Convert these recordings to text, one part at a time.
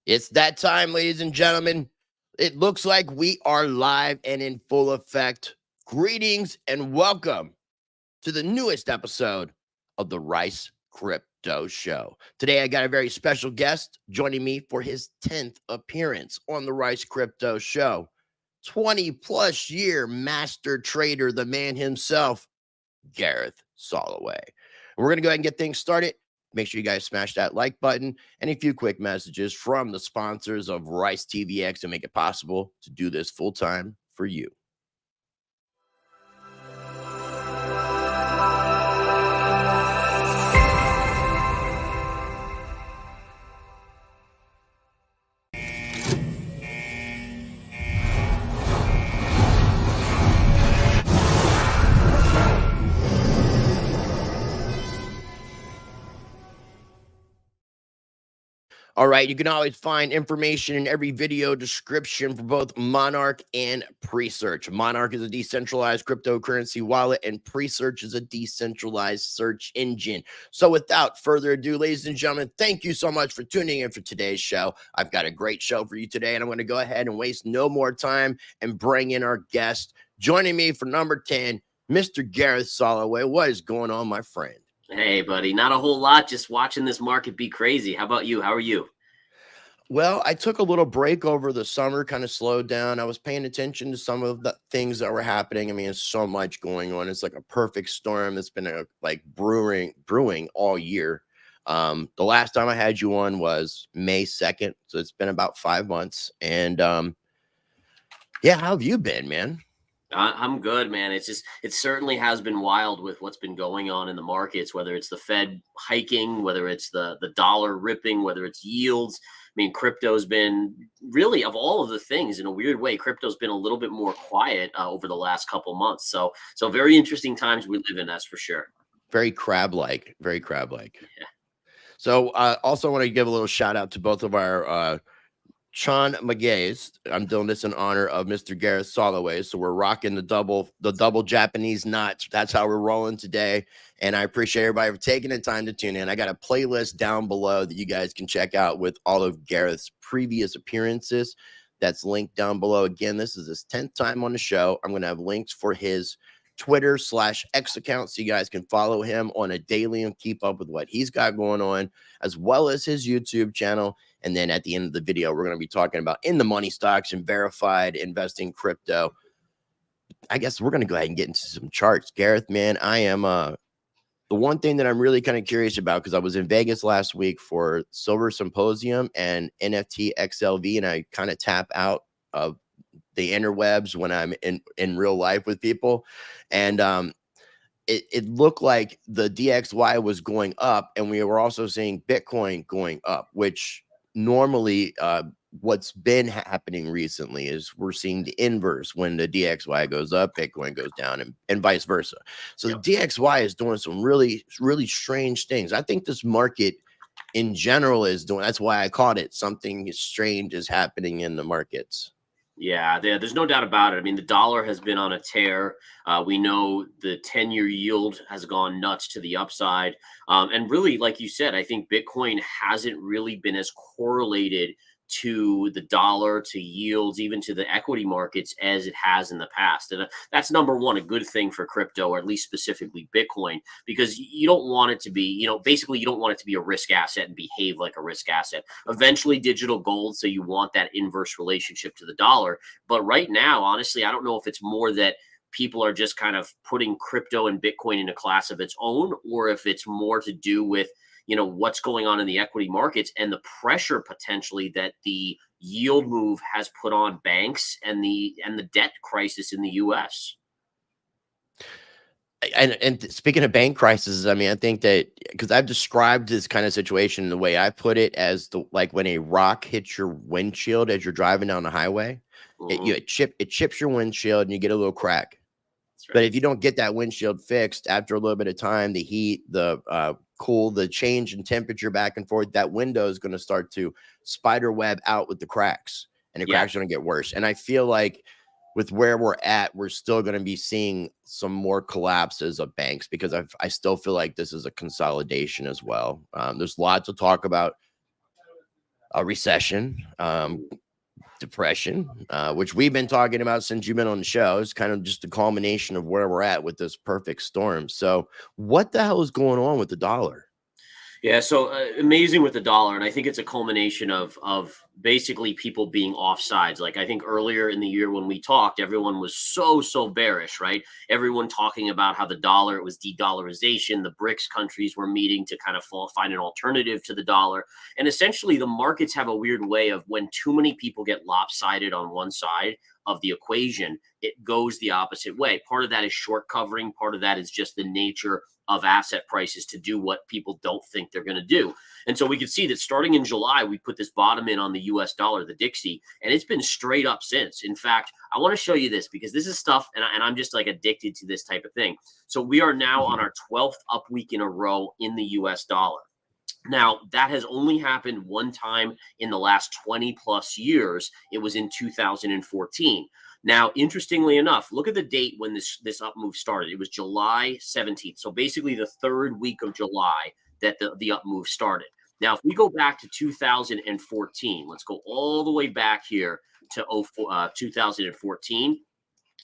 It's that time, ladies and gentlemen. It looks like we are live and in full effect. Greetings and welcome to the newest episode of the Rice Crypto Show. Today, I got a very special guest joining me for his 10th appearance on the Rice Crypto Show. 20 plus year master trader, the man himself, Gareth Soloway. We're going to go ahead and get things started. Make sure you guys smash that like button and a few quick messages from the sponsors of Rice TVX to make it possible to do this full time for you. All right, you can always find information in every video description for both Monarch and Presearch. Monarch is a decentralized cryptocurrency wallet, and Presearch is a decentralized search engine. So without further ado, ladies and gentlemen, thank you so much for tuning in for today's show. I've got a great show for you today, and I'm going to go ahead and waste no more time and bring in our guest. Joining me for number 10, Mr. Gareth Soloway. What is going on, my friend? Hey, buddy, not a whole lot. Just watching this market be crazy. How about you? How are you? Well, I took a little break over the summer, kind of slowed down. I was paying attention to some of the things that were happening. I mean, there's so much going on. It's like a perfect storm that's been brewing all year. The last time I had you on was May 2nd, so it's been about 5 months. And yeah, how have you been, man? I'm good, man. It certainly has been wild with what's been going on in the markets, whether it's the Fed hiking, whether it's the dollar ripping, whether it's yields. I mean, crypto's been really, of all of the things, in a weird way, crypto's been a little bit more quiet over the last couple months. So very interesting times we live in, that's for sure. Very crab-like, very crab-like. Yeah. So also want to give a little shout out to both of our Sean McGays. I'm doing this in honor of Mr. Gareth Soloway. So we're rocking the double Japanese knots. That's how we're rolling today. And I appreciate everybody for taking the time to tune in. I got a playlist down below that you guys can check out with all of Gareth's previous appearances. That's linked down below. Again, this is his 10th time on the show. I'm going to have links for his Twitter/X account so you guys can follow him on a daily and keep up with what he's got going on, as well as his YouTube channel. And then at the end of the video, we're going to be talking about in the money stocks and verified investing crypto. I guess we're going to go ahead and get into some charts. Gareth, man, I am the one thing that I'm really kind of curious about, because I was in Vegas last week for Silver Symposium and NFT XLV, and I kind of tap out of the interwebs when I'm in real life with people. And it looked like the DXY was going up, and we were also seeing Bitcoin going up, which normally what's been happening recently is we're seeing the inverse. When the DXY goes up, Bitcoin goes down, and vice versa. So Yep. the DXY is doing some really, really strange things. I think this market in general is doing, that's why I caught it, something strange is happening in the markets. Yeah, there's no doubt about it. I mean, the dollar has been on a tear. We know the 10-year yield has gone nuts to the upside. And really, like you said, I think Bitcoin hasn't really been as correlated to the dollar, to yields, even to the equity markets as it has in the past. And that's number one, a good thing for crypto, or at least specifically Bitcoin, because you don't want it to be, basically you don't want it to be a risk asset and behave like a risk asset. Eventually digital gold, so you want that inverse relationship to the dollar. But right now, honestly, I don't know if it's more that people are just kind of putting crypto and Bitcoin in a class of its own, or if it's more to do with what's going on in the equity markets and the pressure potentially that the yield move has put on banks and the debt crisis in the US. And speaking of bank crises, I mean, I think that because I've described this kind of situation, the way I put it, as like when a rock hits your windshield as you're driving down the highway, it chips your windshield and you get a little crack. Right. But if you don't get that windshield fixed after a little bit of time, the heat, the cool, the change in temperature back and forth, that window is going to start to spider web out with the cracks, and the cracks are going to get worse. And I feel like with where we're at, we're still going to be seeing some more collapses of banks, because I still feel like this is a consolidation as well. There's lots to talk about a recession, depression, which we've been talking about since you've been on the show. It's kind of just a culmination of where we're at with this perfect storm. So what the hell is going on with the dollar? Yeah, so amazing with the dollar, and I think it's a culmination of basically people being off sides. Like I think earlier in the year when we talked, everyone was so bearish, right? Everyone talking about how the dollar, it was de-dollarization. The BRICS countries were meeting to kind of find an alternative to the dollar, and essentially the markets have a weird way of when too many people get lopsided on one side of the equation, it goes the opposite way. Part of that is short covering. Part of that is just the nature of asset prices to do what people don't think they're going to do. And so we can see that starting in July, we put this bottom in on the US dollar, the Dixie, and it's been straight up since. In fact, I want to show you this because this is stuff, and I'm just like addicted to this type of thing. So we are now on our 12th up week in a row in the US dollar. Now, that has only happened one time in the last 20 plus years. It was in 2014. Now, interestingly enough, look at the date when this up move started. It was July 17th. So basically the third week of July that the up move started. Now, if we go back to 2014, let's go all the way back here to 2014.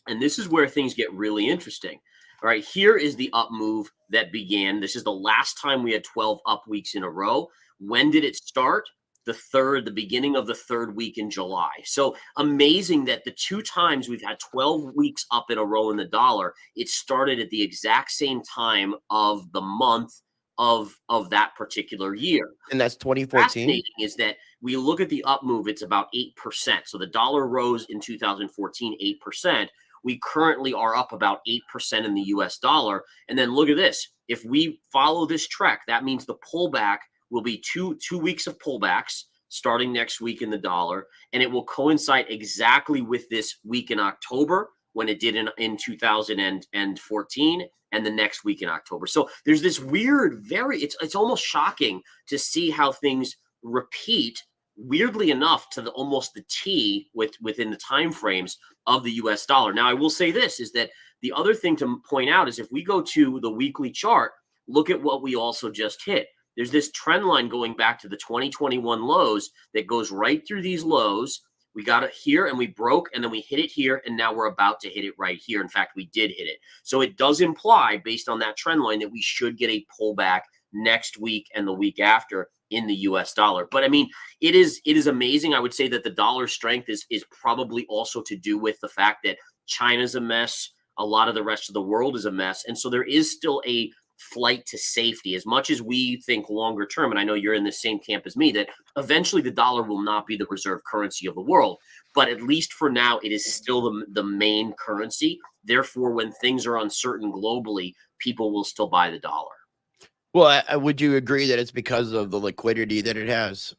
And this is where things get really interesting. All right, here is the up move that began. This is the last time we had 12 up weeks in a row. When did it start? The beginning of the third week in July. So amazing that the two times we've had 12 weeks up in a row in the dollar, it started at the exact same time of the month of that particular year. And that's 2014. Fascinating is that we look at the up move, it's about 8%. So the dollar rose in 2014, 8%. We currently are up about 8% in the US dollar. And then look at this. If we follow this trek, that means the pullback will be two weeks of pullbacks starting next week in the dollar. And it will coincide exactly with this week in October when it did in 2014 and the next week in October. So there's this weird, it's almost shocking to see how things repeat weirdly enough to almost the T within the time frames of the US dollar. Now, I will say this is that the other thing to point out is if we go to the weekly chart, look at what we also just hit. There's this trend line going back to the 2021 lows that goes right through these lows. We got it here and we broke and then we hit it here and now we're about to hit it right here. In fact, we did hit it. So it does imply based on that trend line that we should get a pullback next week and the week after in the US dollar. But I mean, it is amazing. I would say that the dollar strength is probably also to do with the fact that China's a mess. A lot of the rest of the world is a mess. And so there is still a flight to safety as much as we think longer term. And I know you're in the same camp as me that eventually the dollar will not be the reserve currency of the world. But at least for now, it is still the main currency. Therefore, when things are uncertain globally, people will still buy the dollar. Well, would you agree that it's because of the liquidity that it has?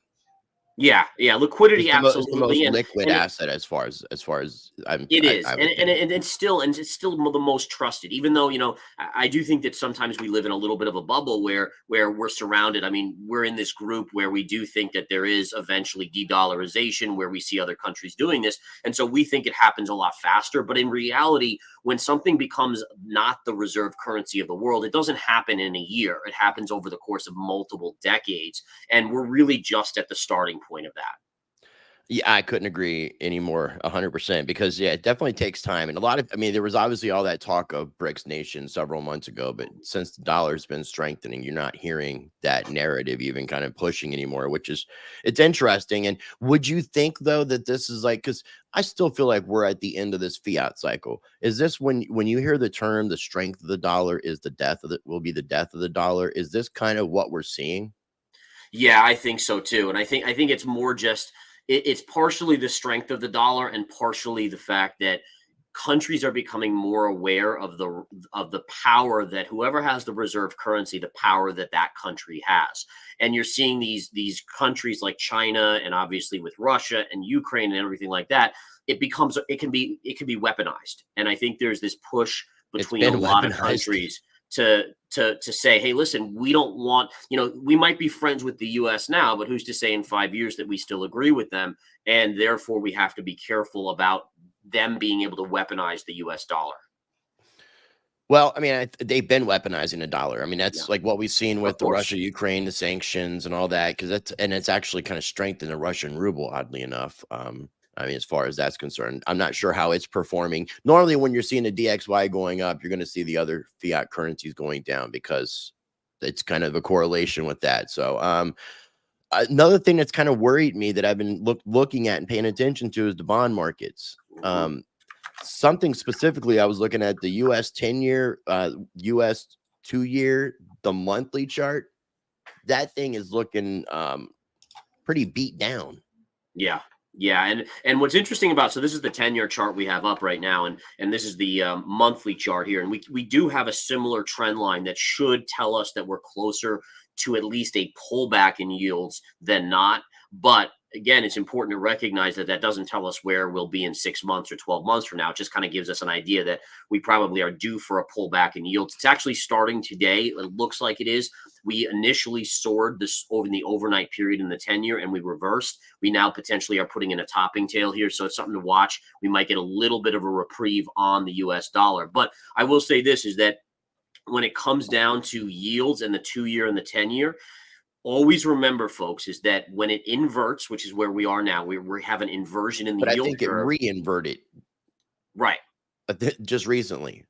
Yeah, liquidity, It's the absolutely, most liquid asset as far as it is, I and would think. it's still the most trusted. Even though I do think that sometimes we live in a little bit of a bubble where we're surrounded. I mean, we're in this group where we do think that there is eventually de-dollarization, where we see other countries doing this, and so we think it happens a lot faster. But in reality, when something becomes not the reserve currency of the world, it doesn't happen in a year. It happens over the course of multiple decades, and we're really just at the starting point of that. Yeah, I couldn't agree anymore, 100%, because yeah, it definitely takes time. And I mean, there was obviously all that talk of BRICS nations several months ago, but since the dollar's been strengthening, you're not hearing that narrative even kind of pushing anymore, it's interesting. And would you think though that this is like, because I still feel like we're at the end of this fiat cycle. Is this when you hear the term, the strength of the dollar is will be the death of the dollar? Is this kind of what we're seeing? Yeah, I think so too. And I think it's more just it's partially the strength of the dollar and partially the fact that countries are becoming more aware of the power that whoever has the reserve currency, the power that that country has. And you're seeing these countries like China and obviously with Russia and Ukraine and everything like that, it can be weaponized. And I think there's this push between a lot of countries to say, hey, listen, we don't want, we might be friends with the US now, but who's to say in 5 years that we still agree with them? And therefore we have to be careful about them being able to weaponize the US dollar. Well, I mean, they've been weaponizing the dollar. I mean, Yeah, that's like what we've seen of with the course. Russia, Ukraine, the sanctions, and all that. Because it's actually kind of strengthened the Russian ruble, oddly enough. I mean, as far as that's concerned, I'm not sure how it's performing. Normally, when you're seeing the DXY going up, you're going to see the other fiat currencies going down because it's kind of a correlation with that. So, another thing that's kind of worried me that I've been looking at and paying attention to is the bond markets. Mhm. Something specifically, I was looking at the US 10-year, US 2-year, the monthly chart. That thing is looking pretty beat down. Yeah. Yeah, and what's interesting about, so this is the 10-year chart we have up right now, and this is the monthly chart here, and we do have a similar trend line that should tell us that we're closer to at least a pullback in yields than not. But again, it's important to recognize that that doesn't tell us where we'll be in 6 months or 12 months from now. It just kind of gives us an idea that we probably are due for a pullback in yields. It's actually starting today. It looks like it is. We initially soared this over the overnight period in the 10-year, and we reversed. We now potentially are putting in a topping tail here, so it's something to watch. We might get a little bit of a reprieve on the US dollar. But I will say this is that when it comes down to yields and the 2-year and the 10-year, always remember, folks, is that when it inverts, which is where we are now, we have an inversion in the But I yield think it curve. re-inverted Right. just recently.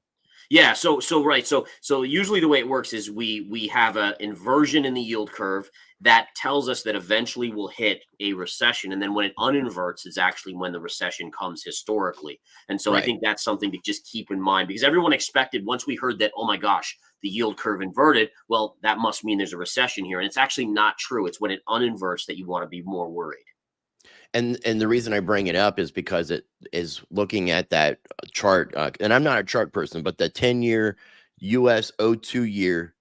Yeah, so right. So usually the way it works is we have an inversion in the yield curve that tells us that eventually we'll hit a recession, and then when it uninverts is actually when the recession comes historically. And so I Right. think that's something to just keep in mind, because everyone expected, once we heard that, oh my gosh, the yield curve inverted, well, that must mean there's a recession here, and it's actually not true. It's when it uninverts that you want to be more worried. And the reason I bring it up is because it is looking at that chart, and I'm not a chart person, but the 10-year US 02-year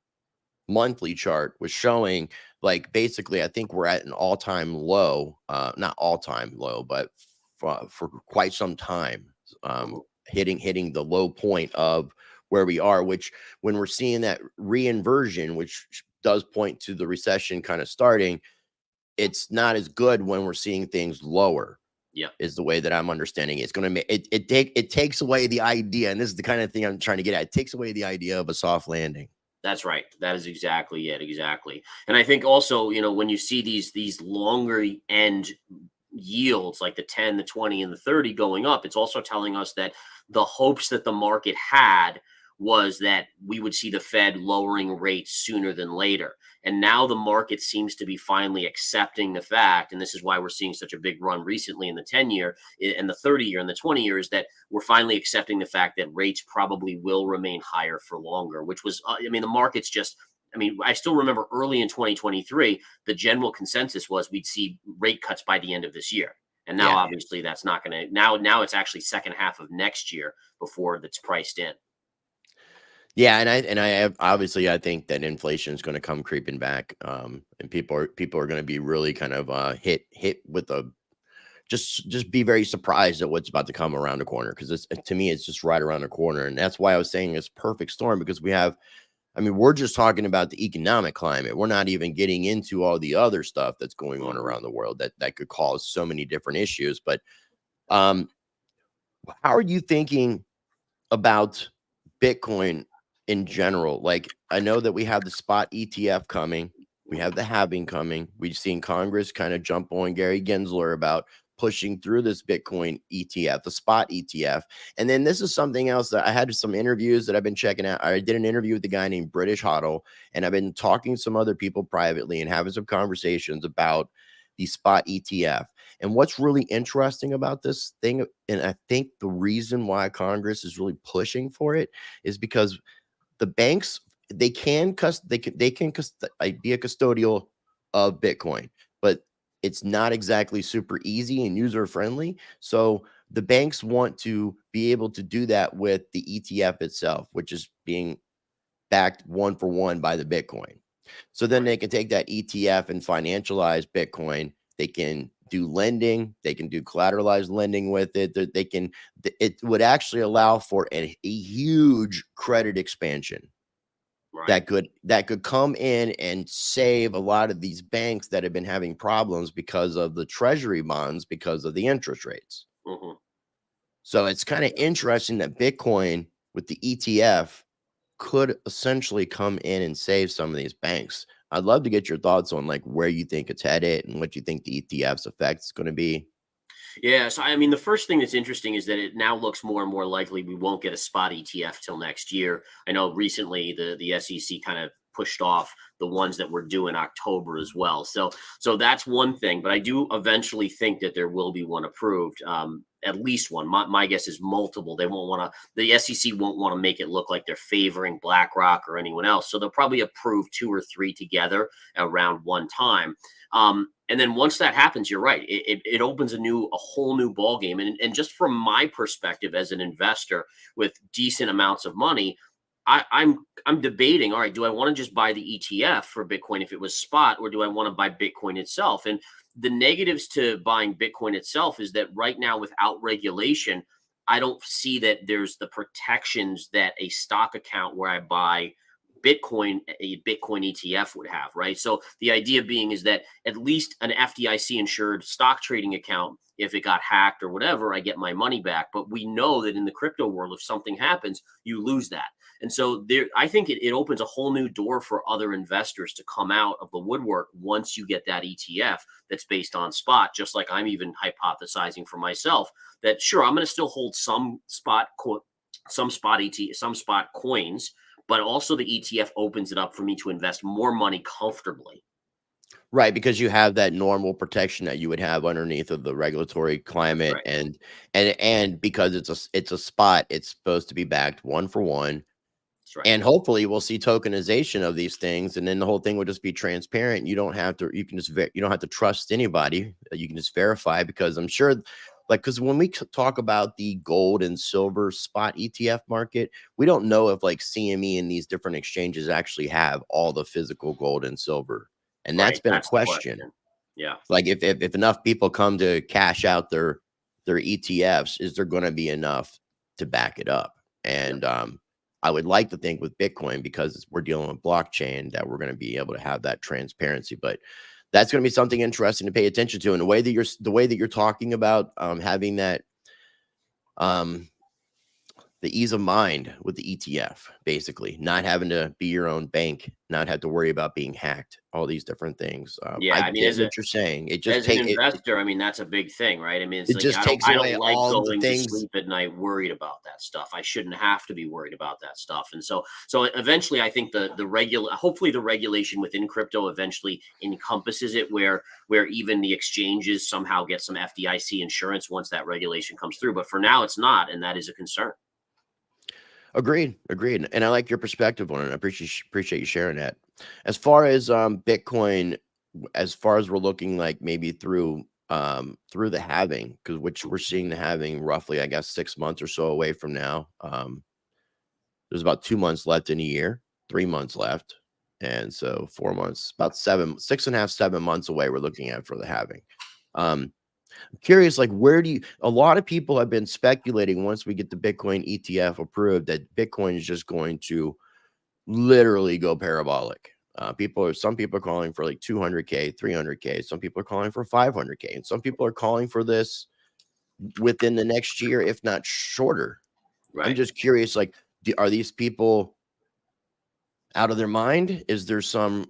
monthly chart was showing, like, basically I think we're at an all-time low, not all-time low, but for quite some time, Mhm. hitting the low point of where we are, which when we're seeing that reinversion, which does point to the recession kind of starting, it's not as good when we're seeing things lower, Yeah. is the way that I'm understanding it. It's going to make it takes away the idea, and this is the kind of thing I'm trying to get at. It takes away the idea of a soft landing. That's right. That is exactly it. Exactly. And I think also, when you see these longer end yields like the 10, the 20, and the 30 going up, it's also telling us that the hopes that the market had was that we would see the Fed lowering rates sooner than later. And now the market seems to be finally accepting the fact, and this is why we're seeing such a big run recently in the 10-year and the 30-year and the 20-year, is that we're finally accepting the fact that rates probably will remain higher for longer, which was, I mean, the market's just, I mean, I still remember early in 2023, the general consensus was we'd see rate cuts by the end of this year. And now, Yeah. obviously, that's not going to, now it's actually second half of next year before that's priced in. Yeah, and I have, obviously I think that inflation is going to come creeping back, and people are going to be really kind of hit with a just be very surprised at what's about to come around the corner, because it's, to me, it's just right around the corner, and that's why I was saying it's perfect storm, because we have, I mean, we're just talking about the economic climate. We're not even getting into all the other stuff that's going on Mhm. around the world that could cause so many different issues. But um, how are you thinking about Bitcoin in general? Like, I know that we have the spot ETF coming, we have the halving coming. We've seen Congress kind of jump on Gary Gensler about pushing through this Bitcoin ETF, the spot ETF. And then this is something else that I had some interviews that I've been checking out. I did an interview with the guy named British Huddle, and I've been talking to some other people privately and having some conversations about the spot ETF. And what's really interesting about this thing, and I think the reason why Congress is really pushing for it, is because the banks, they can be a custodial of Bitcoin, but it's not exactly super easy and user friendly. So the banks want to be able to do that with the ETF itself, which is being backed one for one by the Bitcoin. So then Right. they can take that ETF and financialize Bitcoin. They can do lending. They can do collateralized lending with it. They can. It would actually allow for a huge credit expansion Right. that could come in and save a lot of these banks that have been having problems because of the treasury bonds, because of the interest rates. Hmm. So it's kind of interesting that Bitcoin with the ETF could essentially come in and save some of these banks. I'd love to get your thoughts on like where you think it's headed and what you think the ETF's effect is going to be. Yeah, so I mean, the first thing that's interesting is that it now looks more and more likely we won't get a spot ETF till next year. I know recently the SEC kind of pushed off the ones that were due in October as well. So that's one thing, but I do eventually think that there will be one approved. At least one. My guess is multiple. They won't want to. The SEC won't want to make it look like they're favoring BlackRock or anyone else. So they'll probably approve two or three together around one time. And then once that happens, you're right. It opens a whole new ball game. And just from my perspective as an investor with decent amounts of money, I'm debating. All right, do I want to just buy the ETF for Bitcoin if it was spot, or do I want to buy Bitcoin itself? And the negatives to buying Bitcoin itself is that right now, without regulation, I don't see that there's the protections that a stock account where I buy Bitcoin, a Bitcoin ETF would have, right? So the idea being is that at least an FDIC insured stock trading account, if it got hacked or whatever, I get my money back. But we know that in the crypto world, if something happens, you lose that. And so there, I think it opens a whole new door for other investors to come out of the woodwork once you get that ETF that's based on spot. Just like I'm even hypothesizing for myself that sure, I'm going to still hold some spot coins, but also the ETF opens it up for me to invest more money comfortably. Right, because you have that normal protection that you would have underneath of the regulatory climate, Right. and because it's a spot, it's supposed to be backed one for one. That's right. And hopefully we'll see tokenization of these things, and then the whole thing will just be transparent. You don't have to, you can just, you don't have to trust anybody. You can just verify, because I'm sure, like, because when we talk about the gold and silver spot ETF market, we don't know if like CME and these different exchanges actually have all the physical gold and silver. And that's Right. been a That's the question. question. Yeah. Like if enough people come to cash out their ETFs, is there going to be enough to back it up? Yeah. And I would like to think with Bitcoin, because we're dealing with blockchain, that we're going to be able to have that transparency. But that's going to be something interesting to pay attention to. And the way that you're talking about having that um, the ease of mind with the ETF, basically not having to be your own bank, not have to worry about being hacked, all these different things. Yeah. I I mean, get what you're saying. It just as an take it. investor, I mean, that's a big thing, right? I mean, it's It like just takes I don't away like all the going to things. sleep at night worried about that stuff. I shouldn't have to be worried about that stuff. And so eventually I think hopefully the regulation within crypto eventually encompasses it where even the exchanges somehow get some FDIC insurance once that regulation comes through. But for now it's not, and that is a concern. Agreed. And I like your perspective on it. I appreciate you sharing that. As far as Bitcoin, as far as we're looking like maybe through the halving, because which we're seeing the halving roughly, I guess, 6 months or so away from now. There's about 2 months left in a year, 3 months left. And so 4 months, about 6.5, 7 months away, we're looking at for the halving. Curious, like, where do you, a lot of people have been speculating once we get the Bitcoin ETF approved that Bitcoin is just going to literally go parabolic. Some people are calling for like 200K, 300K. Some people are calling for 500K, and some people are calling for this within the next year, if not shorter. I'm Right. just curious, like, are these people out of their mind? Is there some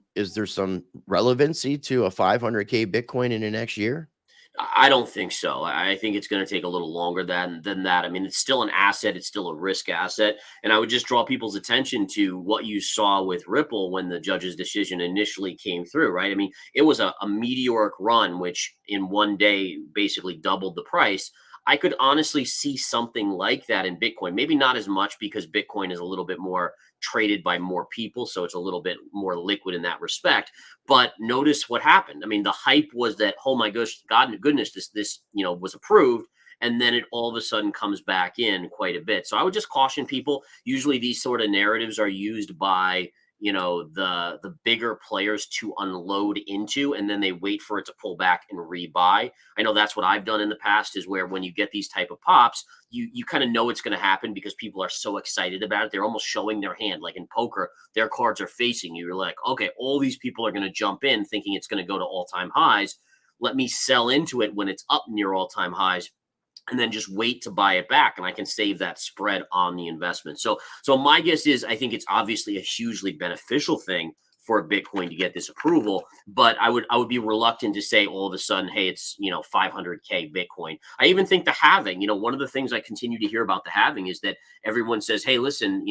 relevancy to a 500K Bitcoin in the next year? I don't think so. I think it's going to take a little longer than that. I mean, it's still an asset. It's still a risk asset. And I would just draw people's attention to what you saw with Ripple when the judge's decision initially came through, right? I mean, it was a meteoric run, which in one day basically doubled the price. I could honestly see something like that in Bitcoin. Maybe not as much because Bitcoin is a little bit more traded by more people. So it's a little bit more liquid in that respect. But notice what happened. I mean, the hype was that, oh my gosh, God and goodness, this was approved, and then it all of a sudden comes back in quite a bit. So I would just caution people. Usually, these sort of narratives are used by the bigger players to unload into, and then they wait for it to pull back and rebuy. I know that's what I've done in the past, is where when you get these type of pops, you kind of know it's going to happen because people are so excited about it. They're almost showing their hand, like in poker, their cards are facing you. You're like, okay, all these people are going to jump in thinking it's going to go to all-time highs. Let me sell into it when it's up near all-time highs, and then just wait to buy it back, and I can save that spread on the investment. So my guess is I think it's obviously a hugely beneficial thing for Bitcoin to get this approval, but I would be reluctant to say all of a sudden, hey, it's 500K Bitcoin. I even think the halving, one of the things I continue to hear about the halving is that everyone says, hey, listen,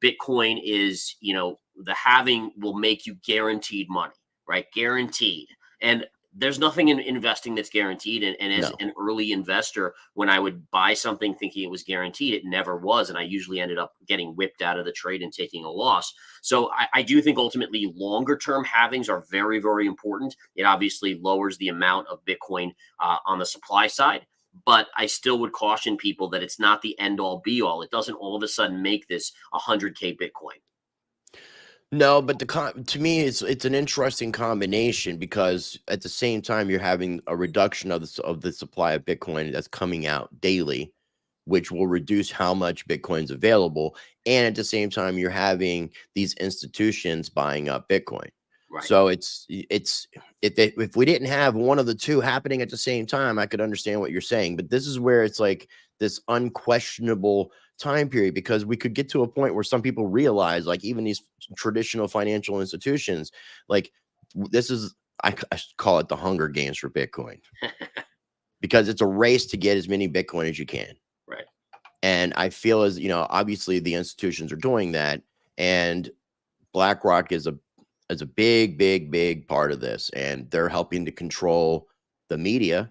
Bitcoin is, the halving will make you guaranteed money, right? Guaranteed. And there's nothing in investing that's guaranteed. And as No. an early investor, when I would buy something thinking it was guaranteed, it never was. And I usually ended up getting whipped out of the trade and taking a loss. So I do think ultimately longer term halvings are very, very important. It obviously lowers the amount of Bitcoin on the supply side. But I still would caution people that it's not the end all be all. It doesn't all of a sudden make this 100K Bitcoin. No, but to me, it's an interesting combination because at the same time you're having a reduction of the supply of Bitcoin that's coming out daily, which will reduce how much Bitcoin's available, and at the same time you're having these institutions buying up Bitcoin. Right. So if we didn't have one of the two happening at the same time, I could understand what you're saying. But this is where it's like this unquestionable time period, because we could get to a point where some people realize, like even these traditional financial institutions, like this is I call it the Hunger Games for Bitcoin, because it's a race to get as many Bitcoin as you can. Right. And I feel as obviously the institutions are doing that, and BlackRock is a big part of this, and they're helping to control the media.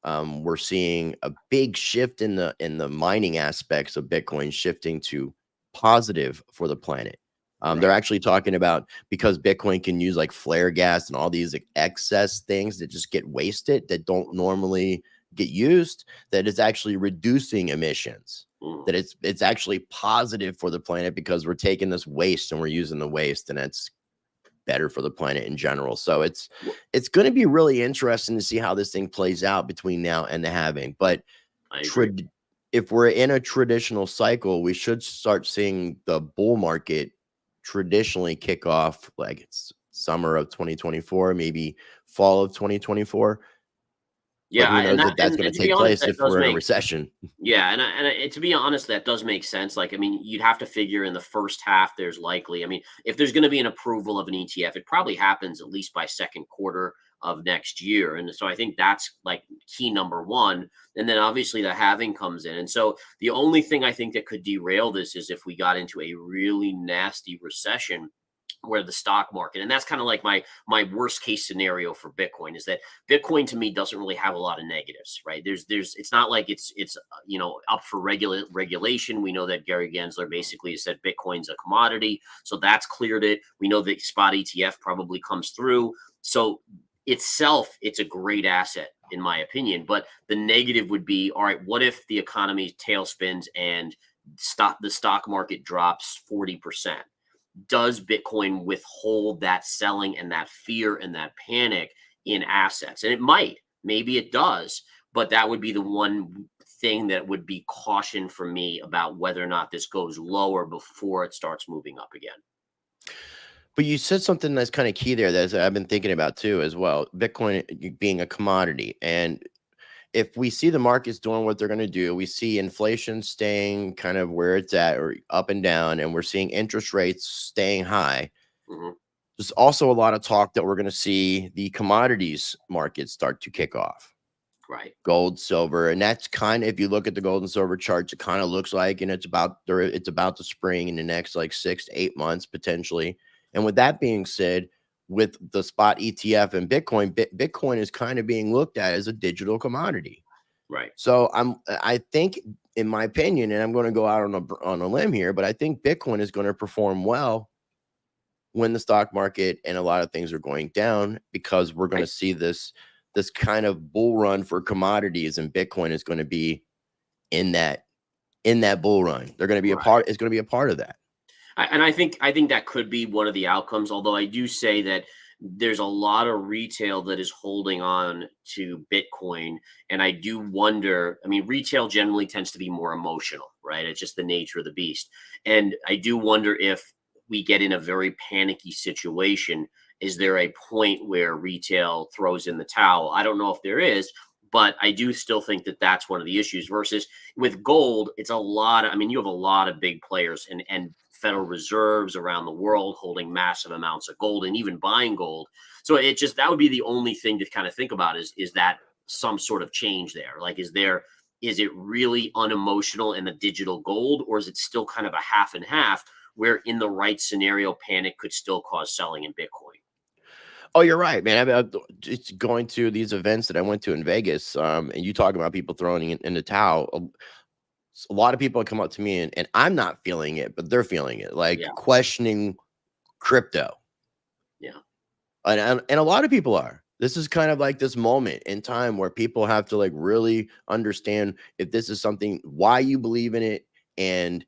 We're seeing a big shift in the mining aspects of Bitcoin shifting to positive for the planet. They're Right. actually talking about, because Bitcoin can use like flare gas and all these excess things that just get wasted that don't normally get used, that it's actually reducing emissions. Mm. That it's actually positive for the planet because we're taking this waste and we're using the waste, and it's better for the planet in general. So it's going to be really interesting to see how this thing plays out between now and the halving. But I agree. if we're in a traditional cycle, we should start seeing the bull market traditionally kick off like it's summer of 2024, maybe fall of 2024. But Yeah, who knows if that's and going to to be take honest, place that if does we're in a make recession. Yeah, and to be honest, that does make sense. Like, I mean, you'd have to figure in the first half, there's likely, I mean, if there's going to be an approval of an ETF, it probably happens at least by second quarter of next year. And so I think that's like key number one. And then obviously the halving comes in. And so the only thing I think that could derail this is if we got into a really nasty recession where the stock market, and that's kind of like my worst case scenario for Bitcoin, is that Bitcoin to me doesn't really have a lot of negatives, right? There's it's not like it's up for regulation. We know that Gary Gensler basically has said Bitcoin's a commodity, so that's cleared it. We know that spot ETF probably comes through, so itself it's a great asset in my opinion. But the negative would be, all right, what if the economy tailspins and the stock market drops 40%? Does Bitcoin withhold that selling and that fear and that panic in assets? And it might, maybe it does, but that would be the one thing that would be caution for me about whether or not this goes lower before it starts moving up again. But you said something that's kind of key there that I've been thinking about too as well. Bitcoin being a commodity, and if we see the markets doing what they're going to do, we see inflation staying kind of where it's at or up and down, and we're seeing interest rates staying high. Hmm. There's also a lot of talk that we're going to see the commodities market start to kick off. Right. Gold, silver, and that's kind of, if you look at the gold and silver charts, it kind of looks like, and it's about the spring in the next like 6 to 8 months potentially. And with that being said, with the spot ETF and Bitcoin, Bitcoin is kind of being looked at as a digital commodity. Right. So I think, in my opinion, and I'm going to go out on a limb here, but I think Bitcoin is going to perform well when the stock market and a lot of things are going down, because we're going to see this kind of bull run for commodities, and Bitcoin is going to be in that bull run. They're going to be a Right. part. It's going to be a part of that. And I think that could be one of the outcomes. Although I do say that there's a lot of retail that is holding on to Bitcoin, and I do wonder. I mean, retail generally tends to be more emotional, right? It's just the nature of the beast, and I do wonder if we get in a very panicky situation. Is there a point where retail throws in the towel? I don't know if there is, But I do still think that that's one of the issues versus with gold. It's a lot. I mean, you have a lot of big players and Federal Reserves around the world holding massive amounts of gold and even buying gold. So it just, that would be the only thing to kind of think about is that some sort of change there? Like, is it really unemotional in the digital gold, or is it still kind of a half and half where in the right scenario, panic could still cause selling in Bitcoin? Oh, you're right, man. Just going to these events that I went to in Vegas, and you talk about people throwing in the towel. A lot of people come up to me, and I'm not feeling it, but they're feeling it, like Yeah. questioning crypto. Yeah. And a lot of people are. This is kind of like this moment in time where people have to like really understand if this is something, why you believe in it, and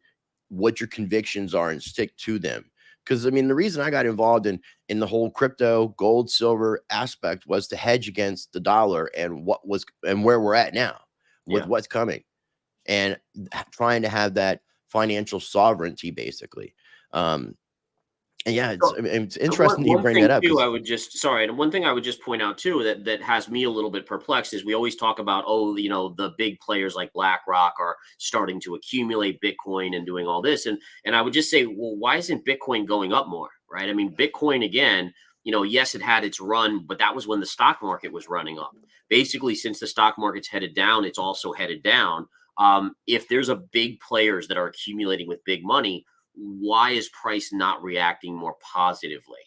what your convictions are, and stick to them. Because I mean, the reason I got involved in the whole crypto, gold, silver aspect was to hedge against the dollar and what was and where we're at now with Yeah. what's coming, and trying to have that financial sovereignty, basically. And yeah, So, it's and interesting that you one bring thing that up too, because I would just sorry, and one thing I would just point out too that has me a little bit perplexed is we always talk about, oh, the big players like BlackRock are starting to accumulate Bitcoin and doing all this, and I would just say, well, why isn't Bitcoin going up more, right? I mean, Bitcoin again, yes, it had its run, but that was when the stock market was running up. Basically, since the stock market's headed down, it's also headed down. If there's a big players that are accumulating with big money, why is price not reacting more positively?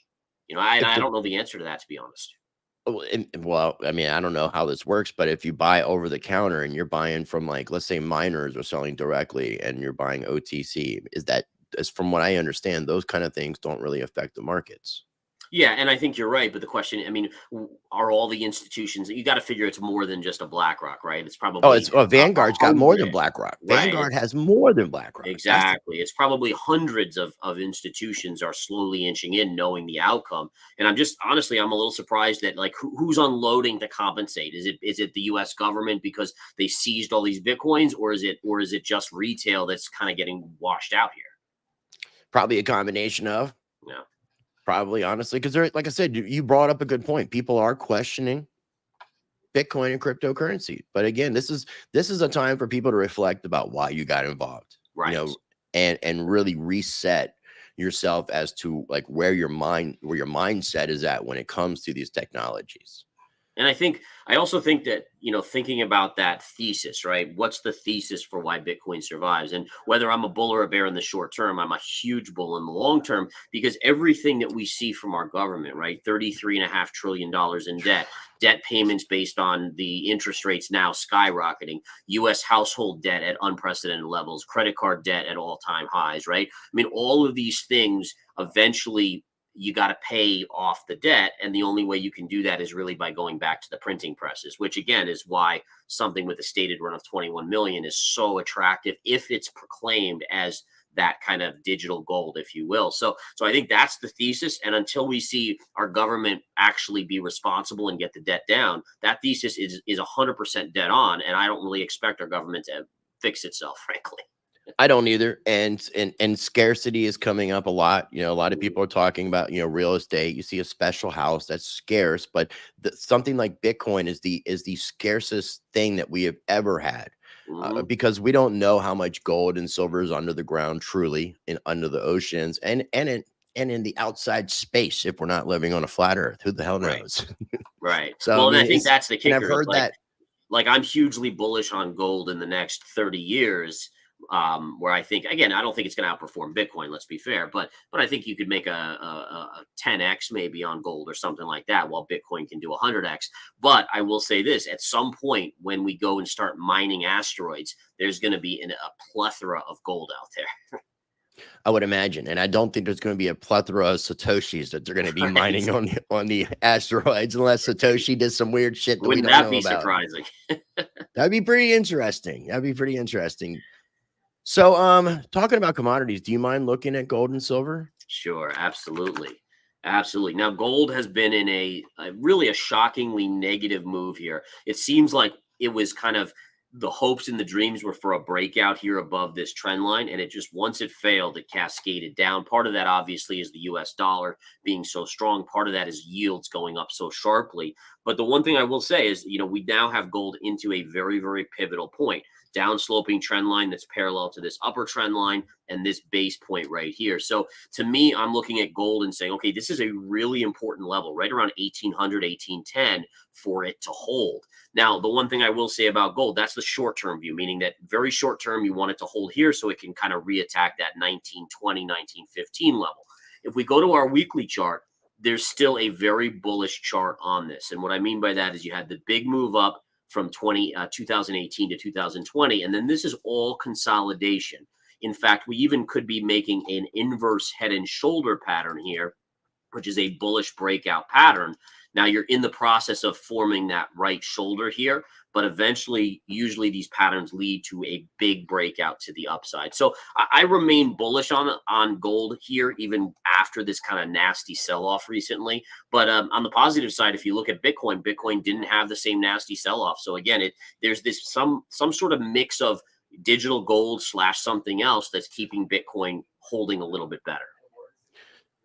if I the don't know the answer to that, to be honest. well, I mean, I don't know how this works, but if you buy over the counter and you're buying from, like, let's say miners are selling directly and you're buying OTC, is from what I understand, those kind of things don't really affect the markets. Yeah, and I think you're right. But the question, I mean, are all the institutions? You got to figure it's more than just a BlackRock, right? It's Oh, probably it's Vanguard's got more than 100, BlackRock. right? Vanguard has more than BlackRock. That's the Exactly. It's probably hundreds of institutions are slowly inching in, knowing the outcome. And I'm just honestly, I'm a little surprised that like who's unloading to compensate? Is it the U.S. government because they seized all these bitcoins, or is it just retail that's kind of getting washed out here? probably a combination of, Yeah. probably, honestly, because they're, like I said, you brought up a good point. People are questioning Bitcoin and cryptocurrency. But again, this is a time for people to reflect about why you got involved, Right. and really reset yourself as to like where your mindset is at when it comes to these technologies. And I also think that, thinking about that thesis, right? What's the thesis for why Bitcoin survives? And whether I'm a bull or a bear in the short term, I'm a huge bull in the long term because everything that we see from our government, right? $33.5 trillion in debt payments based on the interest rates now skyrocketing, US household debt at unprecedented levels, credit card debt at all-time highs, right? I mean, all of these things eventually you got to pay off the debt. And the only way you can do that is really by going back to the printing presses, which again is why something with a stated run of 21 million is so attractive if it's proclaimed as that kind of digital gold, if you will. So I think that's the thesis. And until we see our government actually be responsible and get the debt down, that thesis is 100% dead on. And I don't really expect our government to fix itself, frankly. I don't either. And scarcity is coming up a lot. A lot of people are talking about, real estate. You see a special house that's scarce, but something like Bitcoin is the scarcest thing that we have ever had. Mhm. Because we don't know how much gold and silver is under the ground, truly, in under the oceans, and in the outside space. If we're not living on a flat Earth, who the hell Right. knows? Right. So I Well, and I mean, think it's that's the and I've kicker is heard that. like I'm hugely bullish on gold in the next 30 years. Where I think again, I don't think it's going to outperform Bitcoin. Let's be fair, but I think you could make a 10x maybe on gold or something like that, while Bitcoin can do 100x. But I will say this: at some point when we go and start mining asteroids, there's going to be a plethora of gold out there. I would imagine, and I don't think there's going to be a plethora of satoshis that they're going to be Right? mining on the asteroids, unless Satoshi did some weird shit that we Wouldn't don't that know be about. surprising? That'd be pretty interesting. That'd be pretty interesting. So, talking about commodities, do you mind looking at gold and silver? Sure, absolutely. Absolutely. Now, gold has been in a really a shockingly negative move here. It seems like it was kind of the hopes and the dreams were for a breakout here above this trend line, and it just, once it failed, it cascaded down. Part of that obviously is the US dollar being so strong. Part of that is yields going up so sharply. But the one thing I will say is, we now have gold into a very, very pivotal point. Down sloping trend line that's parallel to this upper trend line and this base point right here. So to me, I'm looking at gold and saying, okay, this is a really important level right around 1800, 1810 for it to hold. Now, the one thing I will say about gold, that's the short-term view, meaning that very short-term, you want it to hold here so it can kind of reattack that 1920, 1915 level. If we go to our weekly chart, there's still a very bullish chart on this. And what I mean by that is you had the big move up from 2018 to 2020, and then this is all consolidation. In fact, we even could be making an inverse head and shoulder pattern here, which is a bullish breakout pattern. Now you're in the process of forming that right shoulder here, but eventually, usually these patterns lead to a big breakout to the upside. So I remain bullish on gold here, even after this kind of nasty sell-off recently. But on the positive side, if you look at Bitcoin, Bitcoin didn't have the same nasty sell-off. So again, there's this some sort of mix of digital gold / something else that's keeping Bitcoin holding a little bit better.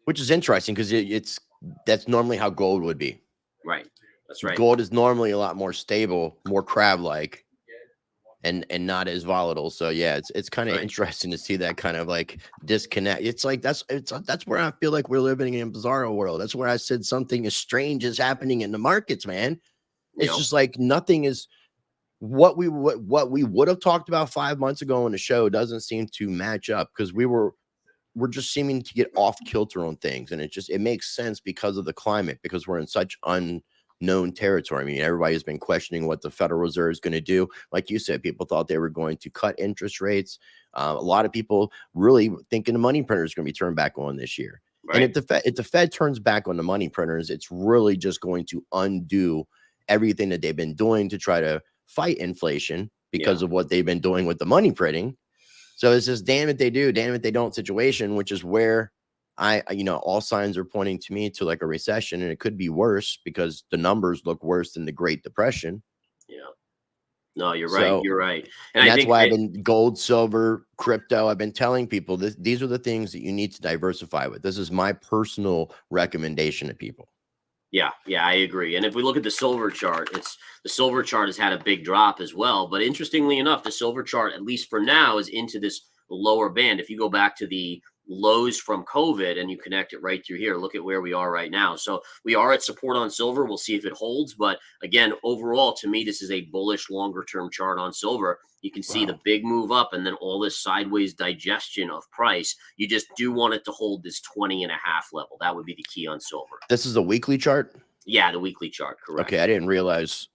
Which is interesting because that's normally how gold would be. Right. That's right. Gold is normally a lot more stable, more crab-like, and not as volatile. So yeah, it's kind of interesting to see that kind of like disconnect. It's like that's where I feel like we're living in a bizarro world. That's where I said something as strange is happening in the markets, man. It's just like nothing is what we would have talked about 5 months ago on the show doesn't seem to match up because we're just seeming to get off kilter on things, and it makes sense because of the climate, because we're in such unknown territory. I mean, everybody's been questioning what the Federal Reserve is going to do. Like you said, people thought they were going to cut interest rates. A lot of people really thinking the money printer is going to be turned back on this year. Right. And if the Fed turns back on the money printers, it's really just going to undo everything that they've been doing to try to fight inflation because of what they've been doing with the money printing. So it's this damn it they do, damn it they don't situation, which is where all signs are pointing to me to like a recession, and it could be worse because the numbers look worse than the Great Depression. Yeah. No, you're right. You're right. And that's why I've been gold, silver, crypto. I've been telling people these are the things that you need to diversify with. This is my personal recommendation to people. Yeah, I agree. And if we look at the silver chart, the silver chart has had a big drop as well. But interestingly enough, the silver chart, at least for now, is into this lower band. If you go back to the lows from COVID and you connect it right through here, look at where we are right now. So we are at support on silver. We'll see if it holds. But again, overall, to me, this is a bullish longer term chart on silver. You can see the big move up and then all this sideways digestion of price. You just do want it to hold this 20.5 level. That would be the key on silver. This is a weekly chart? Yeah, the weekly chart. Correct. Okay. I didn't realize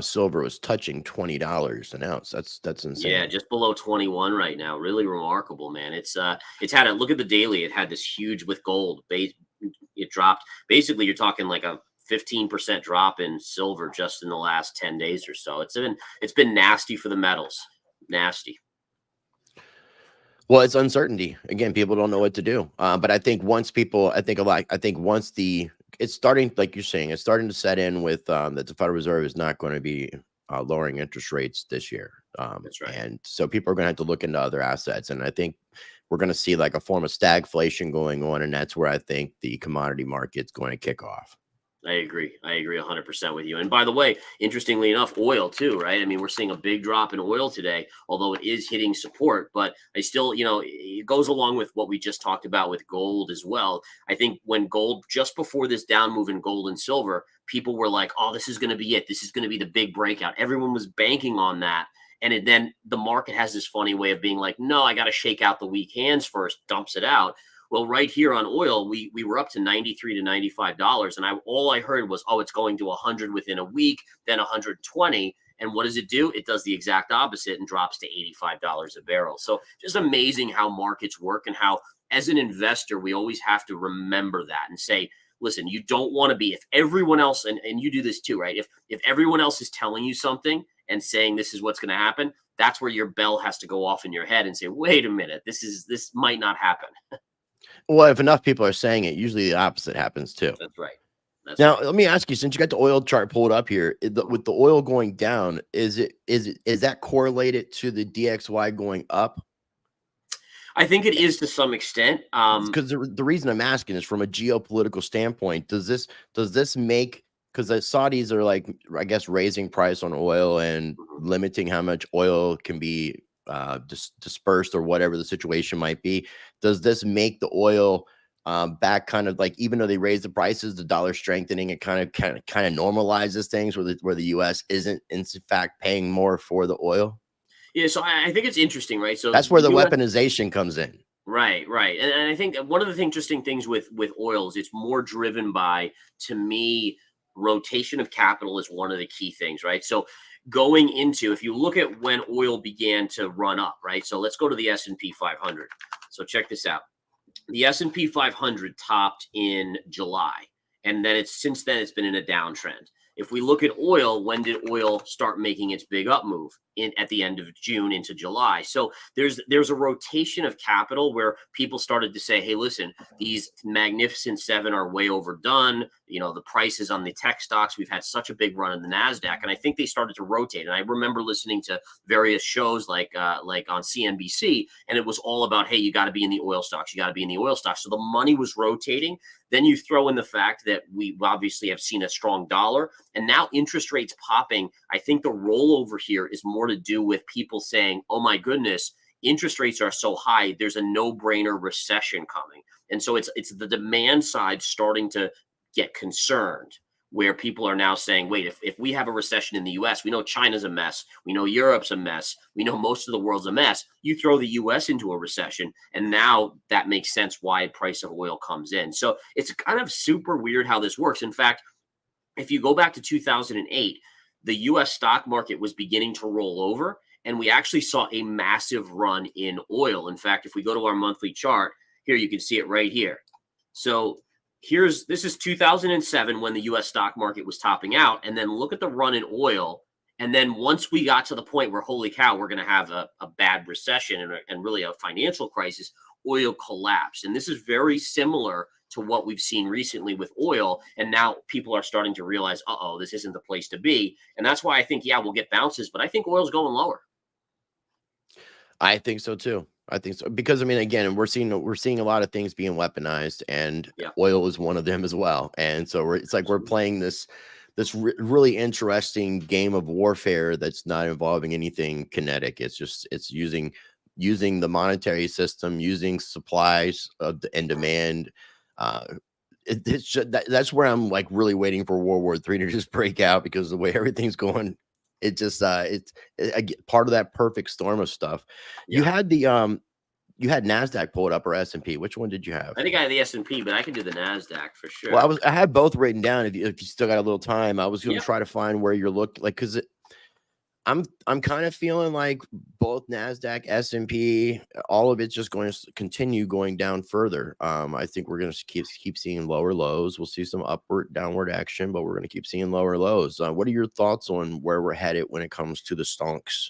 silver was touching $20 an ounce. That's insane. Yeah, just below 21 right now. Really remarkable, man. It's had a look at the daily. It had this huge with gold. It dropped. Basically, you're talking like a 15% drop in silver just in the last 10 days or so. It's been nasty for the metals. Nasty. Well, it's uncertainty. Again, people don't know what to do. But I think once it's starting, like you're saying, it's starting to set in with that the Federal Reserve is not going to be lowering interest rates this year. That's right. And so people are going to have to look into other assets. And I think we're going to see like a form of stagflation going on. And that's where I think the commodity market's going to kick off. I agree 100% with you. And by the way, interestingly enough, oil too, right? I mean, we're seeing a big drop in oil today, although it is hitting support, but I still, it goes along with what we just talked about with gold as well. I think when gold, just before this down move in gold and silver, people were like, oh, this is going to be it. This is going to be the big breakout. Everyone was banking on that. And then the market has this funny way of being like, no, I got to shake out the weak hands first, dumps it out. Well, right here on oil, we were up to $93 to $95, and all I heard was, oh, it's going to 100 within a week, then 120. And what does it do? It does the exact opposite and drops to $85 a barrel. So just amazing how markets work and how, as an investor, we always have to remember that and say, listen, you don't want to be, if everyone else, and you do this too, right? If everyone else is telling you something and saying this is what's going to happen, that's where your bell has to go off in your head and say, wait a minute, this might not happen. Well, if enough people are saying it, usually the opposite happens too. That's right. That's Now, right. let me ask you, since you got the oil chart pulled up here, with the oil going down, is that correlated to the DXY going up? I think it is to some extent. Because the reason I'm asking is from a geopolitical standpoint, does this make, because the Saudis are like, I guess, raising price on oil and Mhm. limiting how much oil can be dispersed or whatever the situation might be. Does this make the oil back, kind of like, even though they raise the prices, the dollar strengthening, it kind of normalizes things where the US isn't in fact paying more for the oil? Yeah, so I think it's interesting, right? So That's where the the U.S. weaponization comes in. Right, right, and I think that one of the interesting things with oil is it's more driven by, to me, rotation of capital is one of the key things, right? So going into, if you look at when oil began to run up, right? So let's go to the S&P 500. So check this out. The S&P 500 topped in July, and then it's since then it's been in a downtrend. If we look at oil, when did oil start making its big up move? In at the end of June into July. So there's a rotation of capital where people started to say, hey, listen, these magnificent seven are way overdone. You know, the prices on the tech stocks, we've had such a big run in the NASDAQ. And I think they started to rotate. And I remember listening to various shows like on CNBC, and it was all about, hey, you got to be in the oil stocks, you got to be in the oil stocks. So the money was rotating. Then you throw in the fact that we obviously have seen a strong dollar, and now interest rates popping. I think the rollover here is more to do with people saying, oh my goodness, interest rates are so high, there's a no-brainer recession coming. And so it's the demand side starting to get concerned, where people are now saying, wait, if we have a recession in the US, we know China's a mess, we know Europe's a mess, we know most of the world's a mess. You throw the US into a recession, and now that makes sense why price of oil comes in. So it's kind of super weird how this works. In fact, if you go back to 2008, the US stock market was beginning to roll over, and we actually saw a massive run in oil. In fact, if we go to our monthly chart, here you can see it right here. So this is 2007 when the US stock market was topping out, and then look at the run in oil. And then once we got to the point where, holy cow, we're going to have a bad recession and really a financial crisis, oil collapsed. And this is very similar to what we've seen recently with oil. And now people are starting to realize, uh-oh, this isn't the place to be. And that's why I think, yeah, we'll get bounces, but I think oil's going lower. I think so too. I think so, because I mean, again, we're seeing a lot of things being weaponized, and Yeah. oil is one of them as well. And so it's like we're Absolutely. playing this really interesting game of warfare that's not involving anything kinetic. It's just using the monetary system, using supplies and demand. Uh, that's where I'm like really waiting for World War III to just break out, because the way everything's going, it just part of that perfect storm of stuff. You Yeah. had you had NASDAQ pulled up, or S&P. Which one did you have? I think I have the S&P, but I can do the NASDAQ for Well, sure. I had both written down. If you still got a little time, I was going Yeah. to try to find where you're looking, like, because I'm kind of feeling like both NASDAQ, S&P, all of it's just going to continue going down further. I think we're going to keep seeing lower lows. We'll see some upward, downward action, but we're going to keep seeing lower lows. What are your thoughts on where we're headed when it comes to the stonks?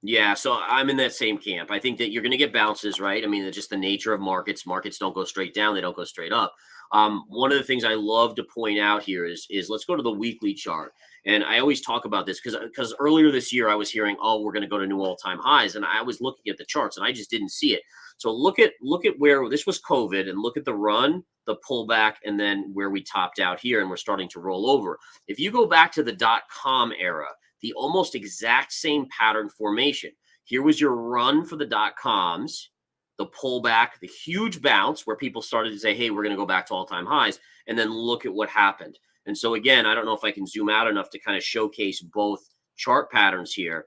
Yeah, so I'm in that same camp. I think that you're going to get bounces, right? I mean, it's just the nature of markets. Markets don't go straight down; they don't go straight up. One of the things I love to point out here is let's go to the weekly chart. And I always talk about this because earlier this year I was hearing, oh, we're going to go to new all-time highs, and I was looking at the charts and I just didn't see it. So look at where this was COVID, and look at the run, the pullback, and then where we topped out here, and we're starting to roll over. If you go back to the .com era, the almost exact same pattern formation. Here was your run for the .coms, the pullback, the huge bounce where people started to say, hey, we're going to go back to all-time highs. And then look at what happened. And so again, I don't know if I can zoom out enough to kind of showcase both chart patterns here,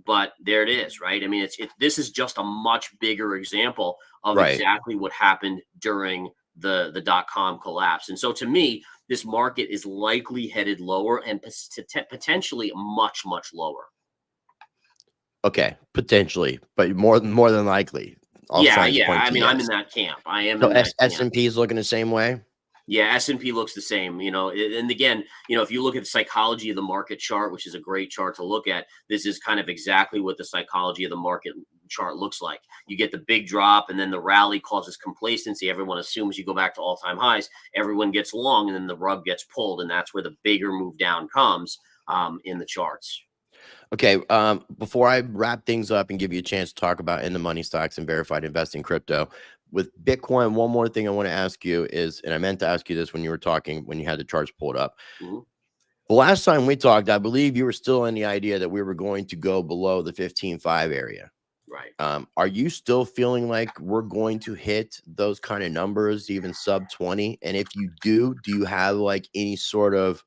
but there it is, right? I mean, this is just a much bigger example of Right. exactly what happened during the .com collapse. And so to me, this market is likely headed lower and potentially much, much lower. Okay, potentially, but more than likely, all Yeah, signs yeah. point I to mean, I'm in yes. that camp. I am So in that camp. S&P is looking the same way. Yeah, S&P looks the same, and again, if you look at the psychology of the market chart, which is a great chart to look at, this is kind of exactly what the psychology of the market chart looks like. You get the big drop, and then the rally causes complacency. Everyone assumes you go back to all-time highs. Everyone gets long, and then the rug gets pulled, and that's where the bigger move down comes in the charts. Okay, before I wrap things up and give you a chance to talk about in the money stocks and verified investing crypto with Bitcoin, one more thing I want to ask you is, and I meant to ask you this when you were talking, when you had the charts pulled up. Mm-hmm. The last time we talked, I believe you were still in the idea that we were going to go below the 15.5 area. Right. Are you still feeling like we're going to hit those kind of numbers, even sub 20? And if you do you have like any sort of,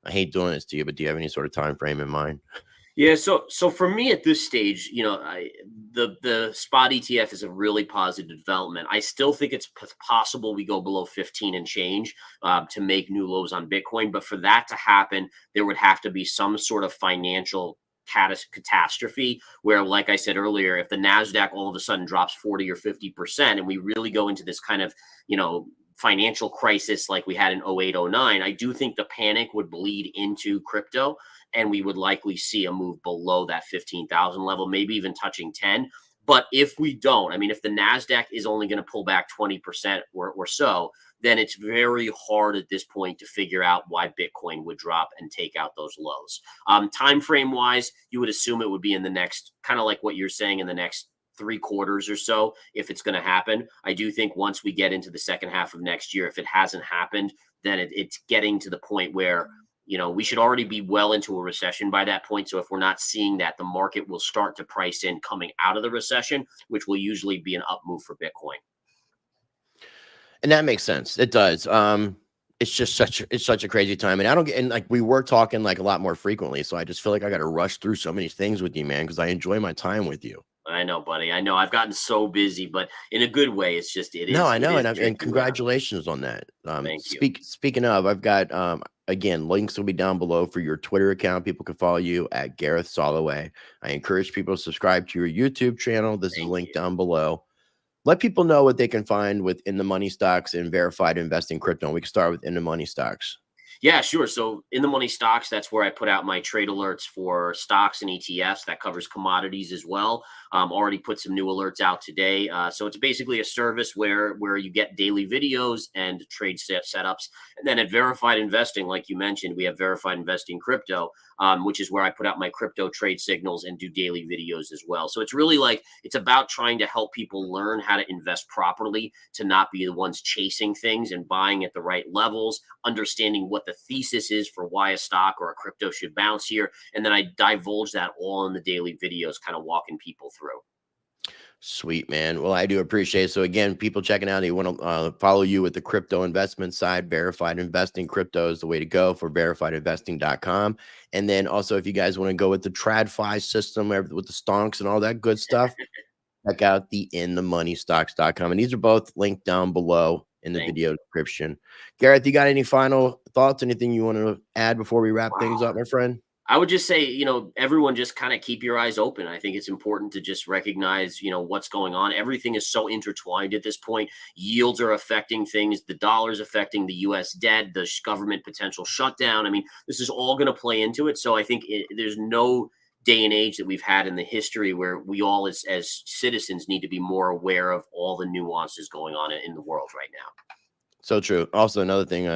I hate doing this to you, but do you have any sort of time frame in mind? Yeah, so for me at this stage, the spot ETF is a really positive development. I still think it's possible we go below 15 and change to make new lows on Bitcoin, but for that to happen, there would have to be some sort of financial catastrophe where, like I said earlier, if the Nasdaq all of a sudden drops 40 or 50%, and we really go into this kind of financial crisis like we had in 08, 09, I do think the panic would bleed into crypto, and we would likely see a move below that 15,000 level, maybe even touching 10. But if we don't, I mean, if the NASDAQ is only going to pull back 20% or so, then it's very hard at this point to figure out why Bitcoin would drop and take out those lows. Time frame wise, you would assume it would be in the next, kind of like what you're saying, in the next 3 quarters or so, if it's going to happen. I do think once we get into the second half of next year, if it hasn't happened, then it's getting to the point where we should already be well into a recession by that point. So if we're not seeing that, the market will start to price in coming out of the recession, which will usually be an up move for Bitcoin. And that makes sense. It does. It's just such a crazy time. And I don't get, and like we were talking like a lot more frequently. So I just feel like I got to rush through so many things with you, man, because I enjoy my time with you. I know, buddy. I know I've gotten so busy, but in a good way. It's just, No, I it know. is And tricky. congratulations on that. Thank you. Speaking of, I've got, again, links will be down below for your Twitter account. People can follow you at Gareth Soloway. I encourage people to subscribe to your YouTube channel. This is linked down below. Let people know what they can find with In the Money Stocks and verified investing crypto. We can start with In the Money Stocks. Yeah, sure. So In the Money Stocks, that's where I put out my trade alerts for stocks and ETFs. That covers commodities as well. Already put some new alerts out today. So it's basically a service where you get daily videos and trade setups. And then at Verified Investing, like you mentioned, we have Verified Investing Crypto, which is where I put out my crypto trade signals and do daily videos as well. So it's really it's about trying to help people learn how to invest properly, to not be the ones chasing things and buying at the right levels, understanding what the thesis is for why a stock or a crypto should bounce here. And then I divulge that all in the daily videos, kind of walking people through. Sweet, man. Well, I do appreciate it. So again, people checking out, you want to follow you with the crypto investment side. Verified Investing Crypto is the way to go for verifiedinvesting.com. And then also, if you guys want to go with the TradFi system with the stonks and all that good stuff, check out the inthemoneystocks.com. And these are both linked down below in the video description. Gareth, you got any final thoughts? Anything you want to add before we wrap things up, my friend? I would just say, everyone just kind of keep your eyes open. I think it's important to just recognize, what's going on. Everything is so intertwined at this point. Yields are affecting things. The dollar's affecting the U.S. debt, the government potential shutdown. I mean, this is all going to play into it. So I think there's no day and age that we've had in the history where we all as citizens need to be more aware of all the nuances going on in the world right now. So true. Also, another thing,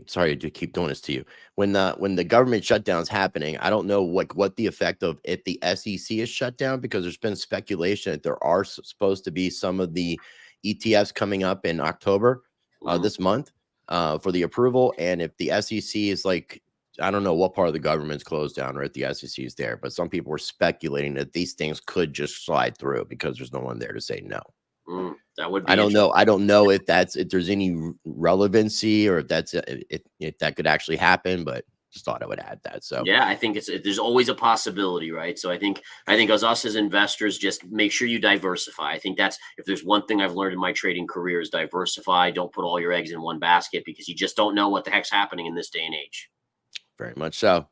sorry to keep doing this to you. When the government shutdown is happening, I don't know what the effect of if the SEC is shut down, because there's been speculation that there are supposed to be some of the ETFs coming up in October this month for the approval. And if the SEC is I don't know what part of the government's closed down or if the SEC is there, but some people were speculating that these things could just slide through because there's no one there to say no. That would be I don't know if there's any relevancy or if that could actually happen, but just thought I would add that. So yeah, I think there's always a possibility, right? So I think us as investors, just make sure you diversify. I think that's, if there's one thing I've learned in my trading career, is diversify. Don't put all your eggs in one basket, because you just don't know what the heck's happening in this day and age. Very much so.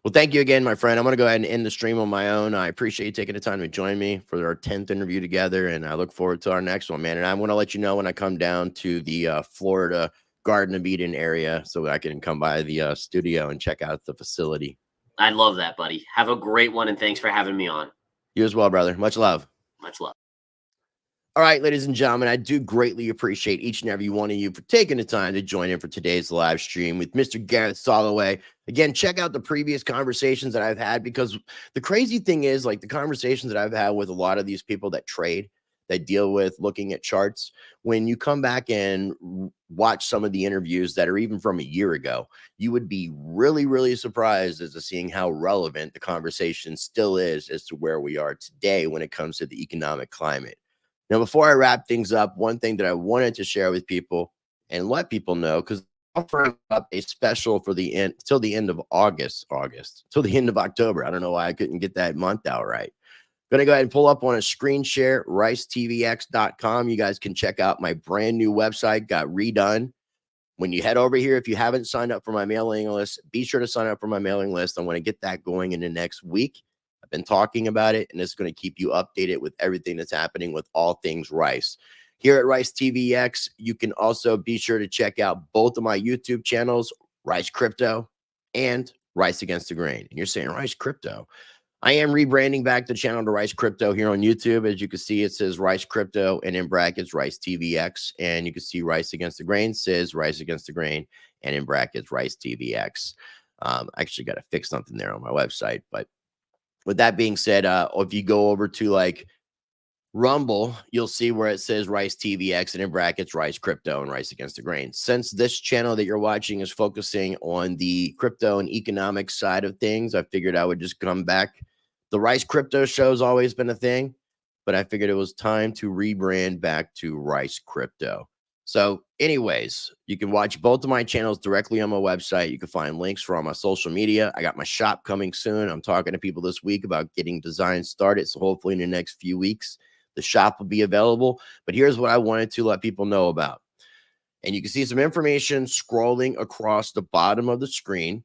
Well, thank you again, my friend. I'm going to go ahead and end the stream on my own. I appreciate you taking the time to join me for our 10th interview together, and I look forward to our next one, man. And I want to let you know when I come down to the Florida Garden of Eden area so I can come by the studio and check out the facility. I love that, buddy. Have a great one, and thanks for having me on. You as well, brother. Much love. Much love. All right, ladies and gentlemen, I do greatly appreciate each and every one of you for taking the time to join in for today's live stream with Mr. Gareth Soloway. Again, check out the previous conversations that I've had, because the crazy thing is, like, the conversations that I've had with a lot of these people that trade, that deal with looking at charts, when you come back and watch some of the interviews that are even from a year ago, you would be really, really surprised as to seeing how relevant the conversation still is as to where we are today when it comes to the economic climate. Now, before I wrap things up, one thing that I wanted to share with people and let people know, because offering up a special for the end till the end of August, till the end of October. I don't know why I couldn't get that month out right. Going to go ahead and pull up on a screen share, ricetvx.com. You guys can check out my brand new website, got redone. When you head over here, if you haven't signed up for my mailing list, be sure to sign up for my mailing list. I want to get that going in the next week. I've been talking about it, and it's going to keep you updated with everything that's happening with all things Rice. Here at Rice TVX, you can also be sure to check out both of my YouTube channels, Rice Crypto and Rice Against the Grain. And you're saying, Rice Crypto? I am rebranding back the channel to Rice Crypto here on YouTube. As you can see, it says Rice Crypto and in brackets Rice TVX. And you can see Rice Against the Grain says Rice Against the Grain and in brackets Rice TVX. I actually got to fix something there on my website. But with that being said, if you go over to like Rumble, you'll see where it says Rice TVX and in brackets Rice Crypto and Rice Against the Grain. Since this channel that you're watching is focusing on the crypto and economic side of things, I figured I would just come back. The Rice Crypto show has always been a thing, but I figured it was time to rebrand back to Rice Crypto. So anyways, you can watch both of my channels directly on my website. You can find links for all my social media. I got my shop coming soon. I'm talking to people this week about getting designs started. So hopefully in the next few weeks, the shop will be available. But here's what I wanted to let people know about. And you can see some information scrolling across the bottom of the screen.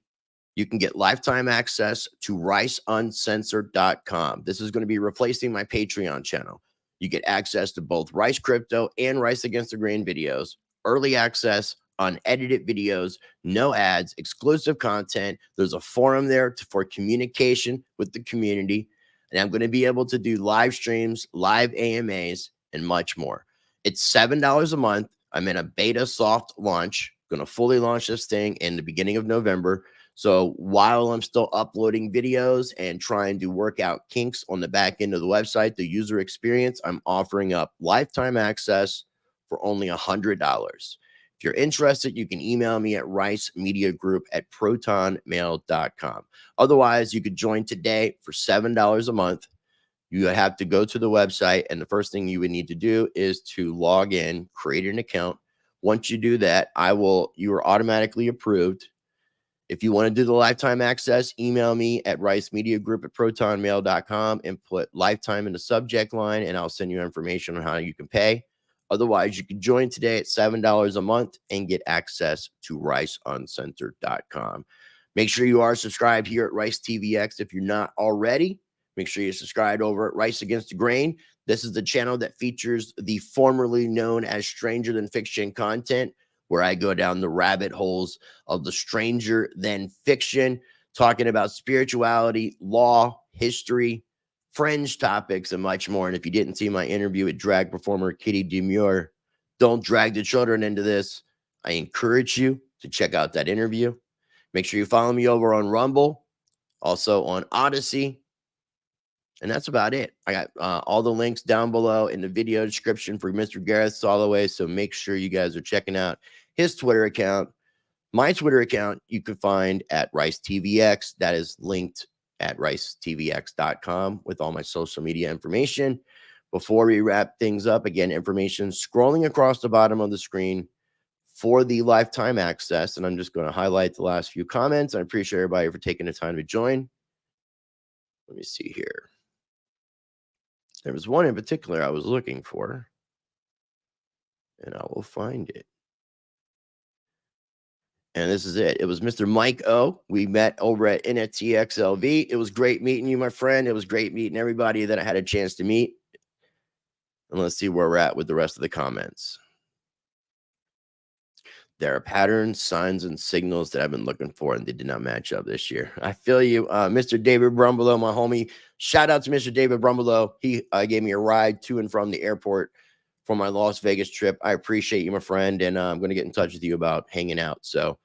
You can get lifetime access to riceuncensored.com. This is going to be replacing my Patreon channel. You get access to both Rice Crypto and Rice Against the Grain videos, early access, unedited videos, no ads, exclusive content. There's a forum there for communication with the community. And I'm going to be able to do live streams, live AMAs, and much more. It's $7 a month. I'm in a beta soft launch. Going to fully launch this thing in the beginning of November. So while I'm still uploading videos and trying to work out kinks on the back end of the website, the user experience, I'm offering up lifetime access for only $100. If you're interested, you can email me at ricemediagroup@protonmail.com. Otherwise, you could join today for $7 a month. You have to go to the website, and the first thing you would need to do is to log in, create an account. Once you do that, you are automatically approved. If you want to do the lifetime access, email me at ricemediagroup@protonmail.com and put lifetime in the subject line, and I'll send you information on how you can pay. Otherwise, you can join today at $7 a month and get access to riceuncensored.com. Make sure you are subscribed here at Rice TVX if you're not already. Make sure you're subscribed over at Rice Against the Grain. This is the channel that features the formerly known as Stranger Than Fiction content, where I go down the rabbit holes of the stranger than fiction, talking about spirituality, law, history, fringe topics, and much more. And if you didn't see my interview with drag performer Kitty Demure, don't drag the children into this. I encourage you to check out that interview. Make sure you follow me over on Rumble, also on Odyssey. And that's about it. I got all the links down below in the video description for Mr. Gareth Soloway. So make sure you guys are checking out his Twitter account. My Twitter account you can find at RiceTVX. That is linked at ricetvx.com with all my social media information. Before we wrap things up, again, information scrolling across the bottom of the screen for the lifetime access. And I'm just going to highlight the last few comments. I appreciate everybody for taking the time to join. Let me see here. There was one in particular I was looking for, and I will find it. And this is it. It was Mr. Mike O. We met over at NFTXLV. It was great meeting you, my friend. It was great meeting everybody that I had a chance to meet. And let's see where we're at with the rest of the comments. There are patterns, signs, and signals that I've been looking for, and they did not match up this year. I feel you, Mr. David Brumbelow, my homie. Shout out to Mr. David Brumbelow. He gave me a ride to and from the airport for my Las Vegas trip. I appreciate you, my friend, and I'm going to get in touch with you about hanging out. So,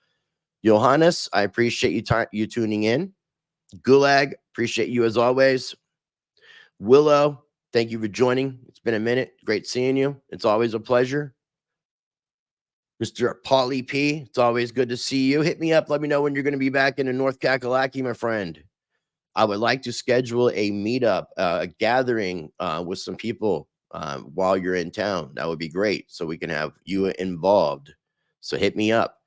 Johannes, I appreciate you tuning in. Gulag, appreciate you as always. Willow, thank you for joining. It's been a minute. Great seeing you. It's always a pleasure. Mr. Paulie P, it's always good to see you. Hit me up. Let me know when you're going to be back in the North Kakalaki, my friend. I would like to schedule a meetup, a gathering with some people while you're in town. That would be great. So we can have you involved. So hit me up.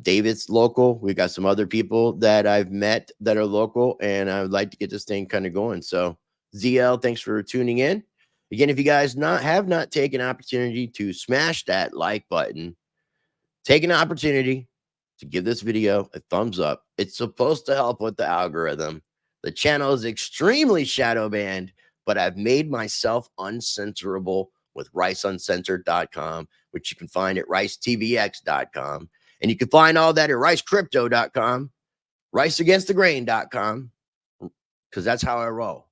David's local. We got some other people that I've met that are local, and I would like to get this thing kind of going. So ZL, thanks for tuning in. Again, if you guys have not taken opportunity to smash that like button, take an opportunity to give this video a thumbs up. It's supposed to help with the algorithm. The channel is extremely shadow banned, but I've made myself uncensorable with riceuncensored.com, which you can find at ricetvx.com. And you can find all that at ricecrypto.com, riceagainstthegrain.com, because that's how I roll.